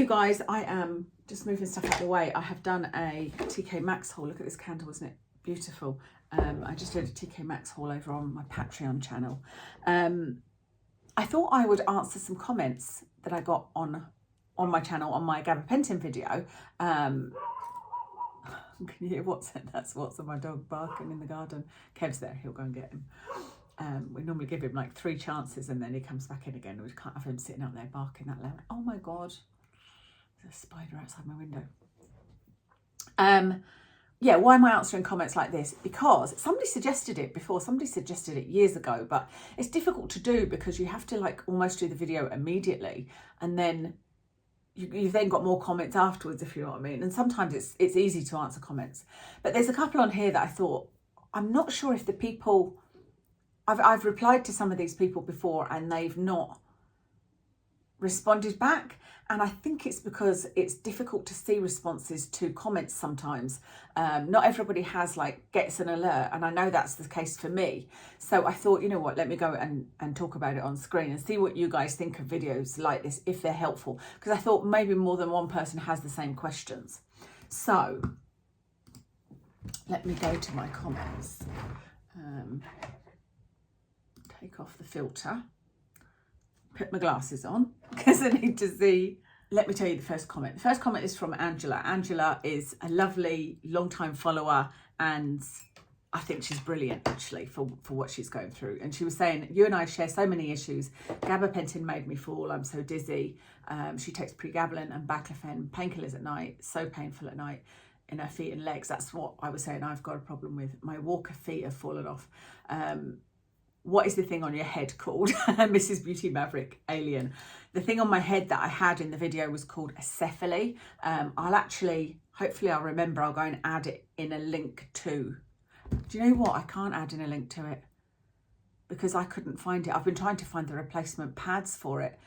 You guys, I am just moving stuff out of the way. I have done a TK Maxx haul. Look at this candle, isn't it beautiful? I just did a TK Maxx haul over on my Patreon channel. I thought I would answer some comments that I got on my channel on my Gabapentin video. Can you hear what's it? That's Watson, my dog, barking in the garden. Kev's there, he'll go and get him. We normally give him like 3 chances and then he comes back in again. We can't have him sitting up there barking that loud. Oh my God, there's a spider outside my window. Yeah, why am I answering comments like this? Because somebody suggested it before, somebody suggested it years ago, but it's difficult to do because you have to like almost do the video immediately and then you've then got more comments afterwards, if you know what I mean. And sometimes it's easy to answer comments. But there's a couple on here that I thought, I'm not sure if the people, I've replied to some of these people before and they've not responded back. And I think it's because it's difficult to see responses to comments sometimes. Not everybody gets an alert, and I know that's the case for me. So I thought, you know what, let me go and talk about it on screen and see what you guys think of videos like this, if they're helpful. Because I thought maybe more than one person has the same questions. So let me go to my comments. Take off the filter. Put my glasses on because I need to see. Let me tell you the first comment. The first comment is from Angela. Angela is a lovely long-time follower and I think she's brilliant actually for what she's going through. And she was saying, you and I share so many issues. Gabapentin made me fall. I'm so dizzy. She takes pregabalin and baclofen, painkillers at night. So painful at night in her feet and legs. That's what I was saying I've got a problem with. My walker feet have fallen off. What is the thing on your head called? Mrs. Beauty Maverick Alien. The thing on my head that I had in the video was called a cephaly. Hopefully I'll remember, I'll go and add it in a link to. Do you know what? I can't add in a link to it because I couldn't find it. I've been trying to find the replacement pads for it.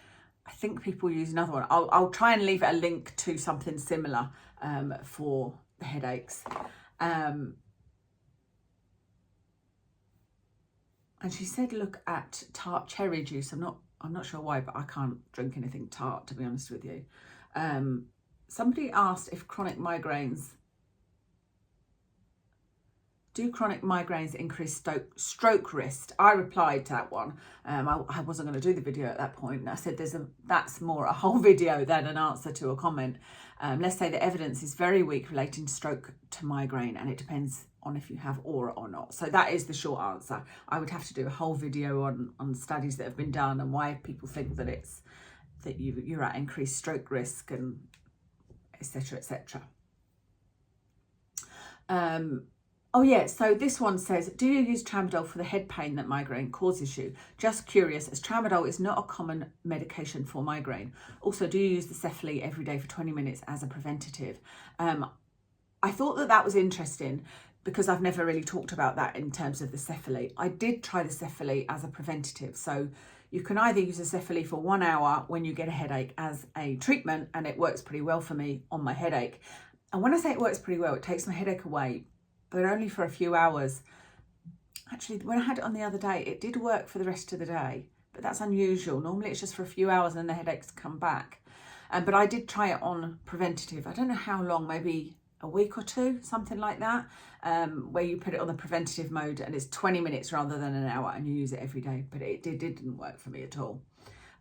I think people use another one. I'll try and leave a link to something similar for the headaches. And she said, look at tart cherry juice. I'm not sure why, but I can't drink anything tart, to be honest with you. Somebody asked if do chronic migraines increase stroke risk? I replied to that one. I wasn't going to do the video at that point. I said that's more a whole video than an answer to a comment. Let's say the evidence is very weak relating stroke to migraine, and it depends on if you have aura or not. So that is the short answer. I would have to do a whole video on studies that have been done and why people think that you're at increased stroke risk and etc. etc. Oh yeah, so this one says, do you use tramadol for the head pain that migraine causes you? Just curious, as tramadol is not a common medication for migraine. Also, do you use the cephaly every day for 20 minutes as a preventative? I thought that was interesting because I've never really talked about that in terms of the cephaly. I did try the cephaly as a preventative. So you can either use a cephaly for 1 hour when you get a headache as a treatment, and it works pretty well for me on my headache. And when I say it works pretty well, it takes my headache away, but only for a few hours. Actually, when I had it on the other day, it did work for the rest of the day, but that's unusual. Normally it's just for a few hours and then the headaches come back. But I did try it on preventative. I don't know how long, maybe a week or 2, something like that, where you put it on the preventative mode and it's 20 minutes rather than an hour and you use it every day, but it didn't work for me at all.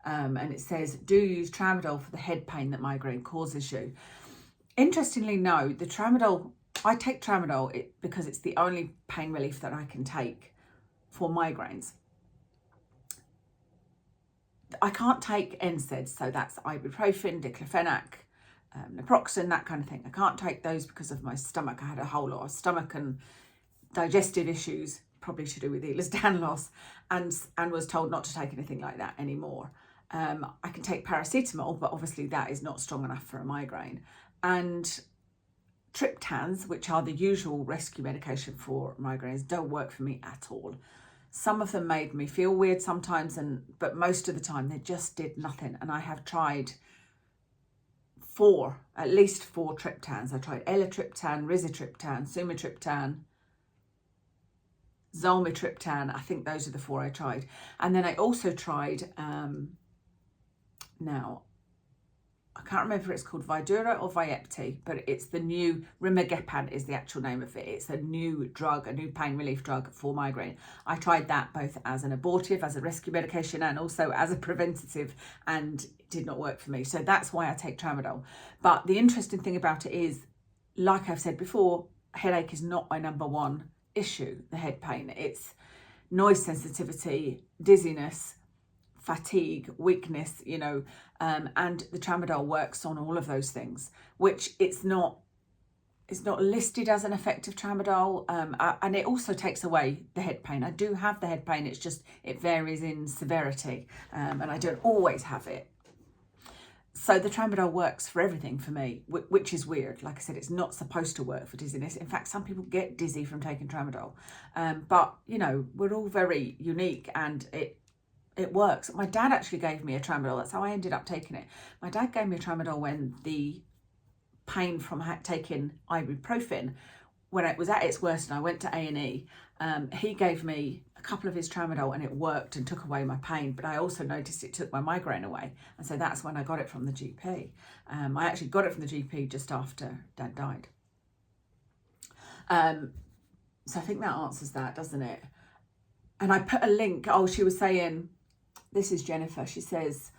And it says, do you use tramadol for the head pain that migraine causes you? Interestingly, no, the tramadol, I take tramadol because it's the only pain relief that I can take for migraines. I can't take NSAIDs, so that's ibuprofen, diclofenac, naproxen, that kind of thing. I can't take those because of my stomach. I had a whole lot of stomach and digestive issues, probably to do with Ehlers-Danlos loss, and was told not to take anything like that anymore. I can take paracetamol, but obviously that is not strong enough for a migraine. And triptans, which are the usual rescue medication for migraines, don't work for me at all. Some of them made me feel weird sometimes, but most of the time they just did nothing. And I have tried at least four triptans. I tried elatriptan, rizatriptan, sumatriptan, zolmitriptan. I think those are the 4 I tried. And then I also tried, now I can't remember if it's called Vidura or Vyepti, but it's the new, Rimagepan is the actual name of it. It's a new drug, a new pain relief drug for migraine. I tried that both as an abortive, as a rescue medication, and also as a preventative, and it did not work for me. So that's why I take tramadol. But the interesting thing about it is, like I've said before, headache is not my number one issue, the head pain. It's noise sensitivity, dizziness, fatigue, weakness, and the tramadol works on all of those things, which it's not listed as an effective tramadol, and it also takes away the head pain. I do have the head pain, it's just it varies in severity, and I don't always have it. So the tramadol works for everything for me, which is weird. Like I said, it's not supposed to work for dizziness. In fact, some people get dizzy from taking tramadol, but we're all very unique, and it works. My dad actually gave me a tramadol. That's how I ended up taking it. My dad gave me a tramadol when the pain from taking ibuprofen, when it was at its worst and I went to A&E, he gave me a couple of his tramadol and it worked and took away my pain. But I also noticed it took my migraine away. And so that's when I got it from the GP. I actually got it from the GP just after Dad died. So I think that answers that, doesn't it? And I put a link. Oh, she was saying, this is Jennifer. She says,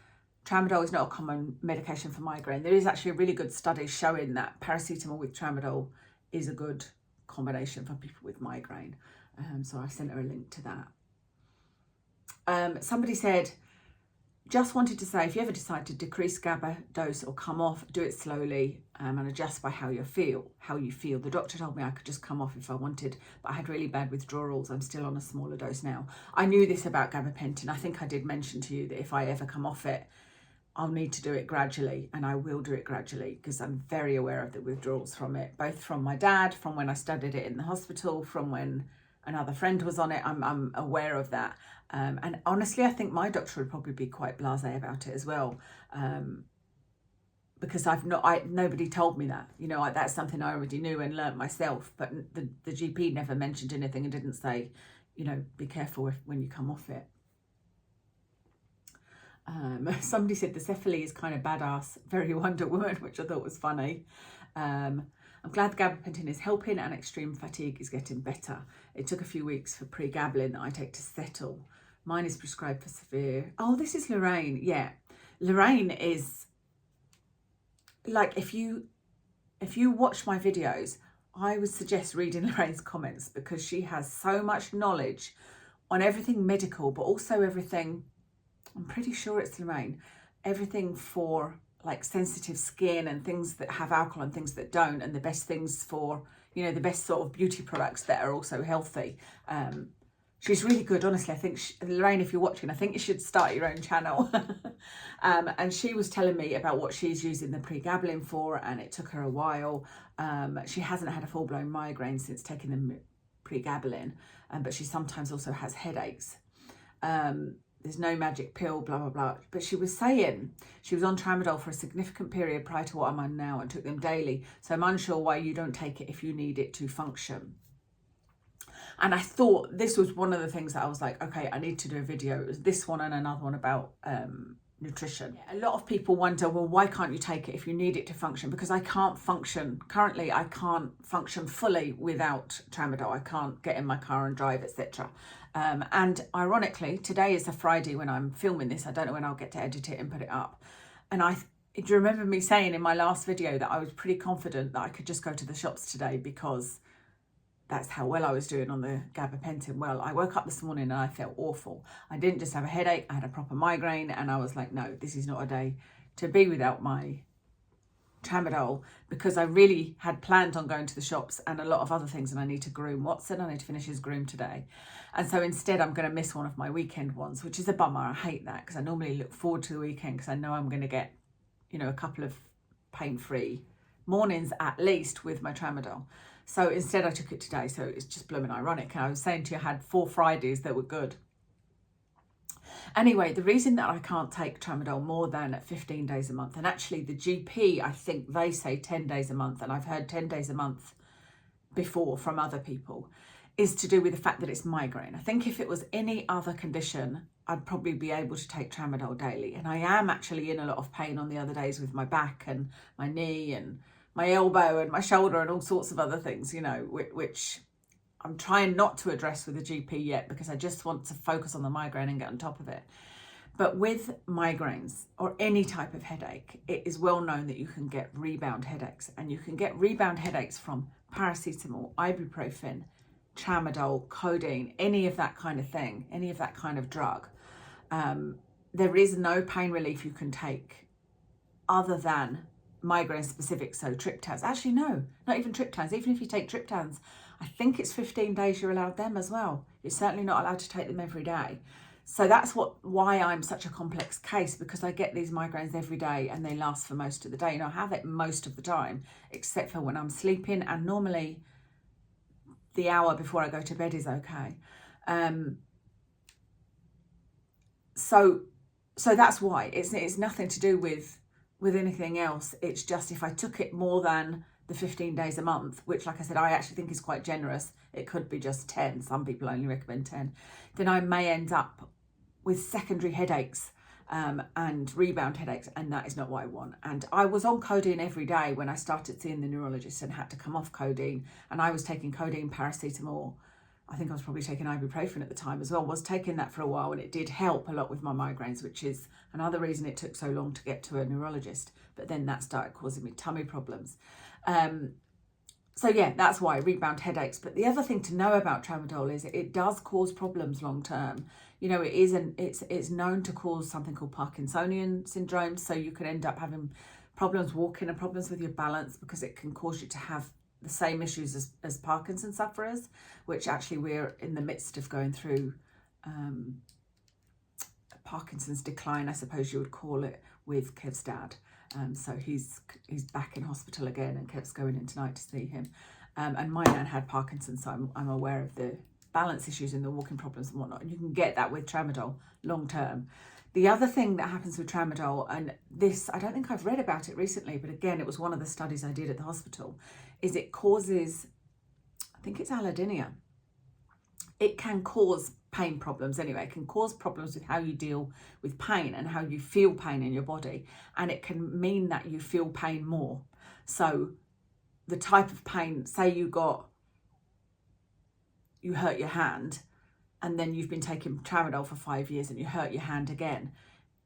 tramadol is not a common medication for migraine. There is actually a really good study showing that paracetamol with tramadol is a good combination for people with migraine. So I sent her a link to that. Somebody said, just wanted to say, if you ever decide to decrease GABA dose or come off, do it slowly and adjust by how you feel. The doctor told me I could just come off if I wanted, but I had really bad withdrawals. I'm still on a smaller dose now. I knew this about Gabapentin. I think I did mention to you that if I ever come off it, I'll need to do it gradually, and I will do it gradually because I'm very aware of the withdrawals from it, both from my dad, from when I studied it in the hospital, from when another friend was on it. I'm aware of that. And honestly, I think my doctor would probably be quite blasé about it as well. Because nobody told me that, that's something I already knew and learnt myself, but the GP never mentioned anything and didn't say, be careful when you come off it. Somebody said the cephaly is kind of badass, very Wonder Woman, which I thought was funny. I'm glad the gabapentin is helping and extreme fatigue is getting better. It took a few weeks for pregabalin that I take to settle. Mine is prescribed for severe. Oh, this is Lorraine. Yeah. Lorraine is like, if you watch my videos, I would suggest reading Lorraine's comments because she has so much knowledge on everything medical, but also everything, I'm pretty sure it's Lorraine, everything for like sensitive skin and things that have alcohol and things that don't, and the best things for, the best sort of beauty products that are also healthy. She's really good, honestly. I think, Lorraine, if you're watching, I think you should start your own channel. And she was telling me about what she's using the pregabalin for, and it took her a while. She hasn't had a full-blown migraine since taking the pregabalin, but she sometimes also has headaches. There's no magic pill, blah, blah, blah. But she was saying she was on tramadol for a significant period prior to what I'm on now and took them daily. So I'm unsure why you don't take it if you need it to function. And I thought this was one of the things that I was like, okay, I need to do a video. It was this one and another one about nutrition. A lot of people wonder, well, why can't you take it if you need it to function? Because I can't function. Currently, I can't function fully without tramadol. I can't get in my car and drive, etc. And ironically, today is a Friday when I'm filming this. I don't know when I'll get to edit it and put it up. And do you remember me saying in my last video that I was pretty confident that I could just go to the shops today because that's how well I was doing on the gabapentin. Well, I woke up this morning and I felt awful. I didn't just have a headache, I had a proper migraine, and I was like, no, this is not a day to be without my tramadol, because I really had planned on going to the shops and a lot of other things, and I need to groom Watson. I need to finish his groom today. And so instead I'm going to miss one of my weekend ones, which is a bummer. I hate that because I normally look forward to the weekend because I know I'm going to get, a couple of pain-free mornings at least with my tramadol. So instead I took it today. So it's just blooming ironic. And I was saying to you, I had 4 Fridays that were good. Anyway, the reason that I can't take tramadol more than 15 days a month, and actually the GP, I think they say 10 days a month, and I've heard 10 days a month before from other people, is to do with the fact that it's migraine. I think if it was any other condition, I'd probably be able to take tramadol daily. And I am actually in a lot of pain on the other days with my back and my knee and my elbow and my shoulder and all sorts of other things, you know, which I'm trying not to address with the GP yet because I just want to focus on the migraine and get on top of it. But with migraines or any type of headache, it is well known that you can get rebound headaches, and you can get rebound headaches from paracetamol, ibuprofen, tramadol, codeine, any of that kind of thing, any of that kind of drug. There is no pain relief you can take other than migraine specific, so triptans. Actually, no, not even triptans. Even if you take triptans, I think it's 15 days you're allowed them as well. You're certainly not allowed to take them every day. So that's why I'm such a complex case, because I get these migraines every day and they last for most of the day. And I have it most of the time, except for when I'm sleeping, and normally the hour before I go to bed is okay. So that's why. It's nothing to do with anything else. It's just if I took it more than the 15 days a month, which, like I said, I actually think is quite generous. It could be just 10. Some people only recommend 10. Then I may end up with secondary headaches and rebound headaches, and that is not what I want. And I was on codeine every day when I started seeing the neurologist and had to come off codeine. And I was taking codeine, paracetamol. I think I was probably taking ibuprofen at the time as well. Was taking that for a while, and it did help a lot with my migraines, which is another reason it took so long to get to a neurologist. But then that started causing me tummy problems. So yeah, that's why, rebound headaches. But the other thing to know about tramadol is it does cause problems long term. You know, it's known to cause something called Parkinsonian syndrome. So you can end up having problems walking and problems with your balance, because it can cause you to have the same issues as Parkinson's sufferers, which actually we're in the midst of going through Parkinson's decline, I suppose you would call it, with Kev's dad. So he's back in hospital again, and Kev's going in tonight to see him. And my nan had Parkinson's, so I'm aware of the balance issues and the walking problems and whatnot. And you can get that with tramadol long term. The other thing that happens with tramadol, and this, I don't think I've read about it recently, but again, it was one of the studies I did at the hospital, is it causes, I think it's allodynia. It can cause pain problems anyway. It can cause problems with how you deal with pain and how you feel pain in your body. And it can mean that you feel pain more. So the type of pain, say you hurt your hand, and then you've been taking tramadol for 5 years and you hurt your hand again,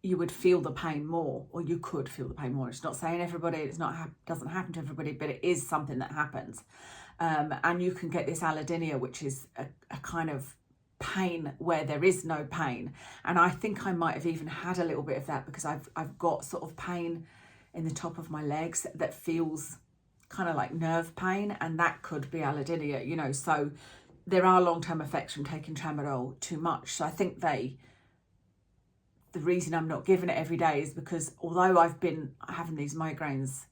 you would feel the pain more, or you could feel the pain more. It's not saying everybody, doesn't happen to everybody, but it is something that happens. And you can get this allodynia, which is a kind of pain where there is no pain. And I think I might have even had a little bit of that, because I've got sort of pain in the top of my legs that feels kind of like nerve pain, and that could be allodynia, you know. So there are long-term effects from taking tramadol too much. So I think the reason I'm not giving it every day is because although I've been having these migraines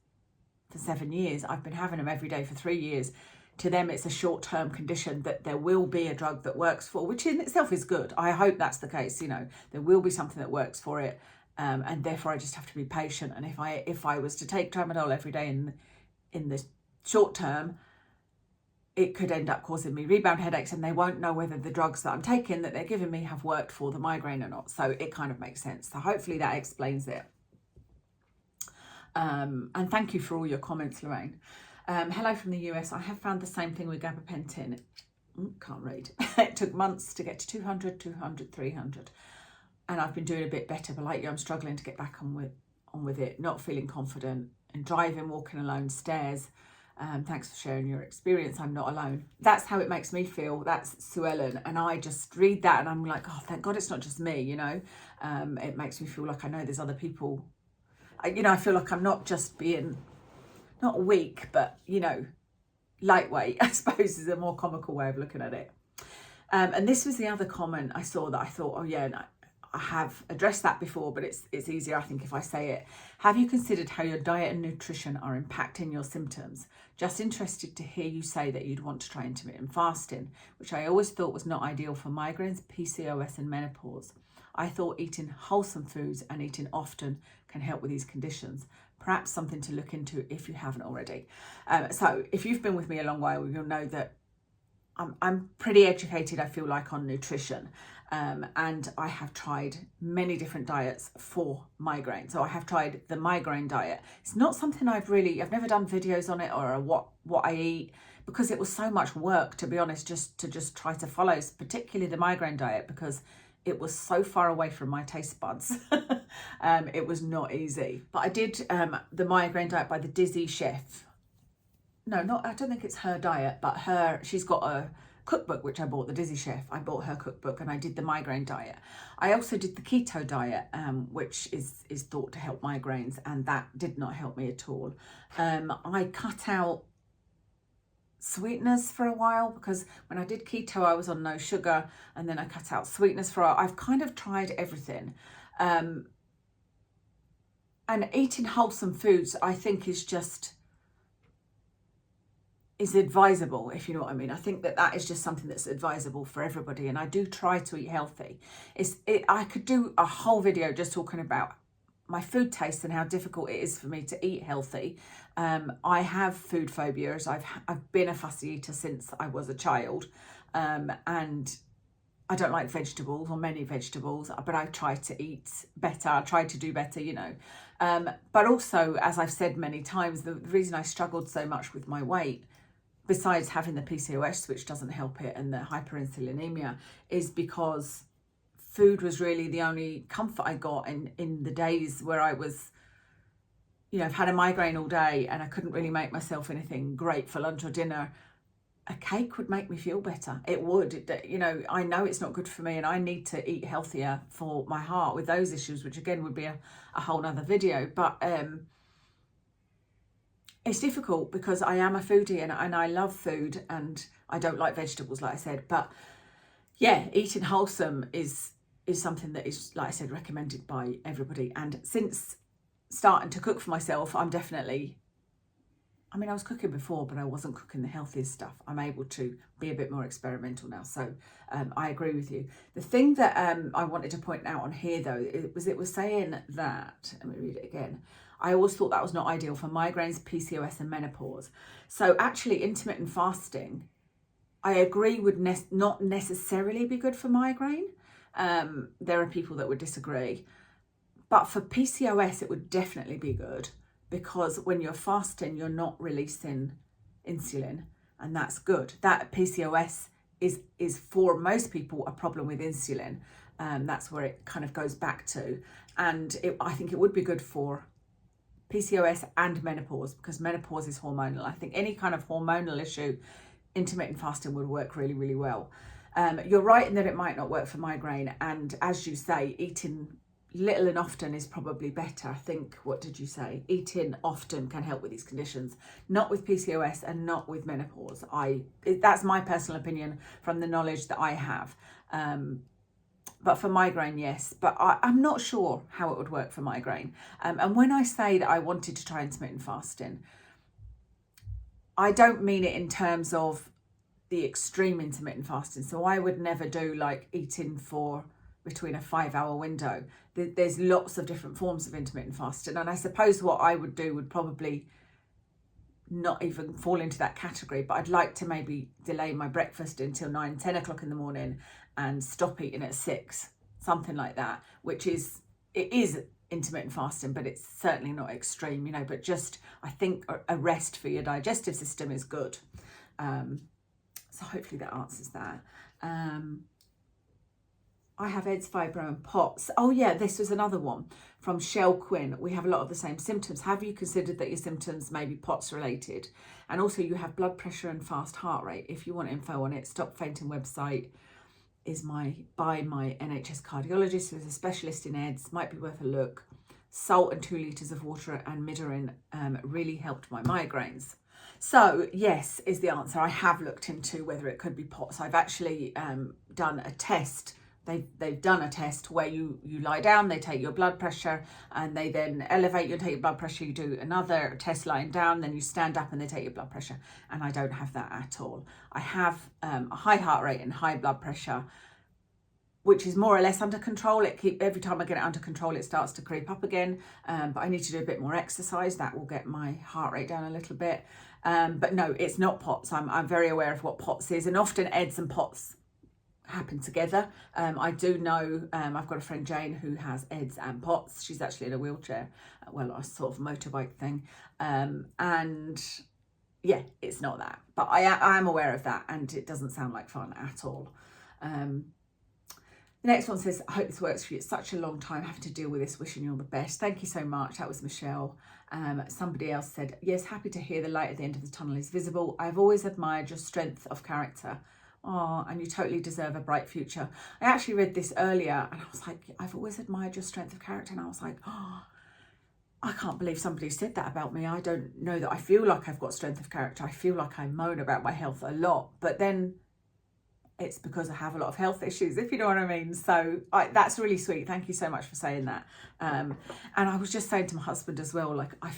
for 7 years, I've been having them every day for 3 years. To them, it's a short-term condition that there will be a drug that works for, which in itself is good. I hope that's the case. You know, there will be something that works for it, and therefore I just have to be patient. And if I was to take tramadol every day in the short term, it could end up causing me rebound headaches, and they won't know whether the drugs that I'm taking that they're giving me have worked for the migraine or not. So it kind of makes sense. So hopefully that explains it. And thank you for all your comments, Lorraine. Hello from the US. I have found the same thing with gabapentin. Can't read. It took months to get to 200, 200, 300. And I've been doing a bit better, but like you, I'm struggling to get back on with it, not feeling confident, and driving, walking alone, stairs. Thanks for sharing your experience. I'm not alone. That's how it makes me feel. That's Sue Ellen. And I just read that and I'm like, oh, thank God it's not just me, you know. It makes me feel like I know there's other people. I feel like I'm not just being, not weak, but, you know, lightweight, I suppose, is a more comical way of looking at it. And this was the other comment I saw that I thought, oh yeah, no, I have addressed that before, but it's easier, I think, if I say it. Have you considered how your diet and nutrition are impacting your symptoms? Just interested to hear you say that you'd want to try intermittent fasting, which I always thought was not ideal for migraines, PCOS and menopause. I thought eating wholesome foods and eating often can help with these conditions. Perhaps something to look into if you haven't already. So if you've been with me a long while, you'll know that I'm pretty educated, I feel like, on nutrition. And I have tried many different diets for migraine. So I have tried the migraine diet. It's not something I've never done videos on it or what I eat, because it was so much work, to be honest, just to try to follow, particularly the migraine diet, because it was so far away from my taste buds. It was not easy. But I did the migraine diet by the Dizzy chef. No, I don't think it's her diet, but she's got a cookbook, which I bought, the Dizzy Chef. I bought her cookbook and I did the migraine diet. I also did the keto diet, which is thought to help migraines, and that did not help me at all. I cut out sweeteners for a while, because when I did keto, I was on no sugar, and then I cut out sweeteners for a while. I've kind of tried everything. And eating wholesome foods, I think, is advisable, if you know what I mean. I think that is just something that's advisable for everybody, and I do try to eat healthy. I could do a whole video just talking about my food taste and how difficult it is for me to eat healthy. I have food phobias. I've been a fussy eater since I was a child, and I don't like vegetables, or many vegetables, but I try to eat better. I try to do better, you know. But also, as I've said many times, the reason I struggled so much with my weight, besides having the PCOS, which doesn't help it, and the hyperinsulinemia, is because food was really the only comfort I got in the days where I was, you know, I've had a migraine all day and I couldn't really make myself anything great for lunch or dinner. A cake would make me feel better. It would. You know, I know it's not good for me, and I need to eat healthier for my heart with those issues, which again would be a whole nother video. But it's difficult because I am a foodie and I love food, and I don't like vegetables, like I said. But yeah, eating wholesome is something that is, like I said, recommended by everybody. And since starting to cook for myself, I'm definitely, I mean, I was cooking before, but I wasn't cooking the healthiest stuff. I'm able to be a bit more experimental now. So I agree with you. The thing that I wanted to point out on here, though, it was saying that, let me read it again. I always thought that was not ideal for migraines, PCOS and menopause. So actually, intermittent fasting, I agree, would not necessarily be good for migraine. There are people that would disagree. But for PCOS, it would definitely be good, because when you're fasting, you're not releasing insulin, and that's good. That PCOS is for most people a problem with insulin. That's where it kind of goes back to. And I think it would be good for PCOS and menopause, because menopause is hormonal. I think any kind of hormonal issue, intermittent fasting would work really, really well. You're right in that it might not work for migraine. And as you say, eating little and often is probably better. I think, what did you say? Eating often can help with these conditions, not with PCOS and not with menopause. That's my personal opinion from the knowledge that I have. But for migraine, yes. But I'm not sure how it would work for migraine. And when I say that I wanted to try intermittent fasting, I don't mean it in terms of the extreme intermittent fasting. So I would never do like eating for between a 5-hour window. There's lots of different forms of intermittent fasting. And I suppose what I would do would probably not even fall into that category, but I'd like to maybe delay my breakfast until 9-10 o'clock in the morning and stop eating at 6, something like that, it is intermittent fasting, but it's certainly not extreme, you know. But just, I think a rest for your digestive system is good. So hopefully that answers that. I have EDS, fibro and POTS. Oh yeah, this was another one from Shell Quinn. We have a lot of the same symptoms. Have you considered that your symptoms may be POTS related? And also you have blood pressure and fast heart rate. If you want info on it, Stop Fainting website is by my NHS cardiologist, who is a specialist in EDS. Might be worth a look. Salt and 2 litres of water and Migraine really helped my migraines. So yes is the answer. I have looked into whether it could be POTS. I've actually done a test. They've done a test where you lie down, they take your blood pressure, and they then elevate you and take your blood pressure. You do another test lying down, then you stand up and they take your blood pressure. And I don't have that at all. I have a high heart rate and high blood pressure. which is more or less under control. Every time I get it under control, it starts to creep up again. But I need to do a bit more exercise. That will get my heart rate down a little bit. But no, it's not POTS. I'm very aware of what POTS is, and often EDS and POTS happen together. I do know, I've got a friend Jane who has EDS and POTS. She's actually in a wheelchair, well, a sort of motorbike thing. And yeah, it's not that, but I am aware of that, and it doesn't sound like fun at all. The next one says, I hope this works for you. It's such a long time having to deal with this. Wishing you all the best. Thank you so much. That was Michelle. Somebody else said, yes, happy to hear the light at the end of the tunnel is visible. I've always admired your strength of character. Oh, and you totally deserve a bright future. I actually read this earlier and I was like, I've always admired your strength of character. And I was like, oh, I can't believe somebody said that about me. I don't know that I feel like I've got strength of character. I feel like I moan about my health a lot, but then it's because I have a lot of health issues, if you know what I mean. So that's really sweet. Thank you so much for saying that. And I was just saying to my husband as well, like I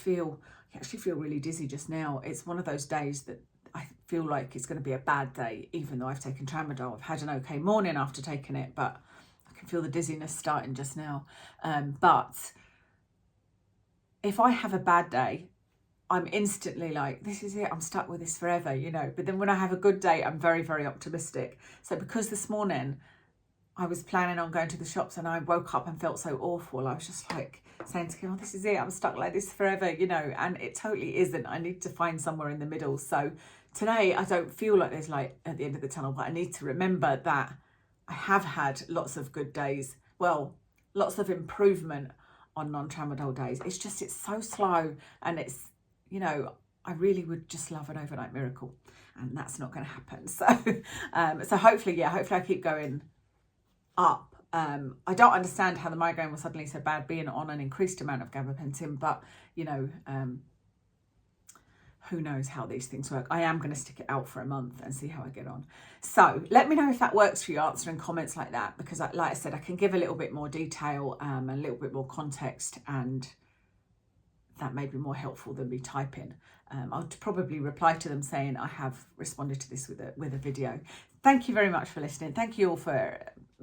actually feel really dizzy just now. It's one of those days that I feel like it's going to be a bad day, even though I've taken tramadol. I've had an okay morning after taking it, but I can feel the dizziness starting just now. But if I have a bad day, I'm instantly like, this is it, I'm stuck with this forever, you know. But then when I have a good day, I'm very, very optimistic. So because this morning I was planning on going to the shops and I woke up and felt so awful, I was just like saying to him, oh, this is it, I'm stuck like this forever, you know. And it totally isn't. I need to find somewhere in the middle. So today I don't feel like there's light at the end of the tunnel, but I need to remember that I have had lots of good days. Well, lots of improvement on non-tramadol days. It's so slow, and it's, you know, I really would just love an overnight miracle, and that's not going to happen. So hopefully I keep going up. I don't understand how the migraine was suddenly so bad being on an increased amount of gabapentin, but you know, who knows how these things work. I am going to stick it out for a month and see how I get on. So let me know if that works for you, answering comments like that, because like I said, I can give a little bit more detail and a little bit more context, and that may be more helpful than me typing. I'll probably reply to them saying I have responded to this with a video. Thank you very much for listening. Thank you all for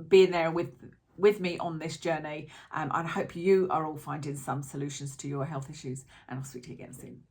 being there with me on this journey. And I hope you are all finding some solutions to your health issues, and I'll speak to you again soon.